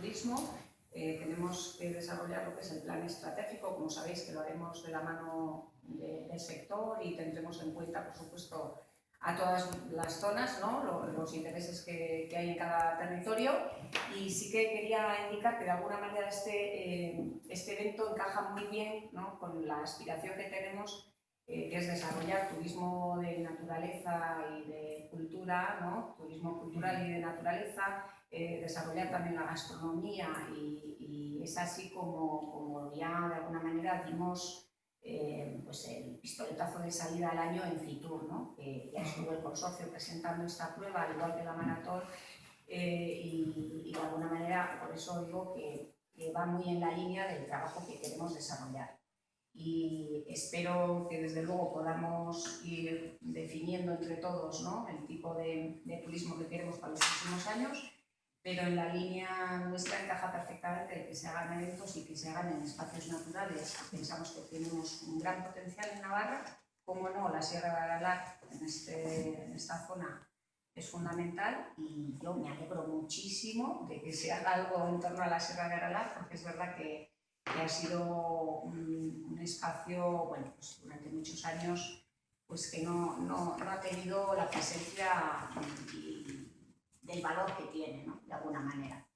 turismo. Tenemos que desarrollar lo que es el plan estratégico, como sabéis que lo haremos de la mano del sector y tendremos en cuenta, por supuesto, a todas las zonas, ¿no? Los intereses que hay en cada territorio. Y sí que quería indicar que de alguna manera este evento encaja muy bien, ¿no?, con la aspiración que tenemos, que es desarrollar turismo de naturaleza y de cultura, ¿no? Turismo cultural y de naturaleza, desarrollar también la gastronomía y es así como ya de alguna manera dimos pues el pistoletazo de salida al año en Fitur, ¿no? Ya estuvo el consorcio presentando esta prueba, al igual que la maratón, y de alguna manera por eso digo que va muy en la línea del trabajo que queremos desarrollar. Y espero que desde luego podamos ir definiendo entre todos, ¿no?, el tipo de turismo que queremos para los próximos años, pero en la línea nuestra encaja perfectamente que se hagan eventos y que se hagan en espacios naturales. Pensamos que tenemos un gran potencial en Navarra, como no, la Sierra de Aralar en esta zona es fundamental, y yo me alegro muchísimo de que se haga algo en torno a la Sierra de Aralar, porque es verdad que ha sido un espacio, bueno, pues durante muchos años, pues que no ha tenido la presencia del valor que tiene, ¿no?, de alguna manera.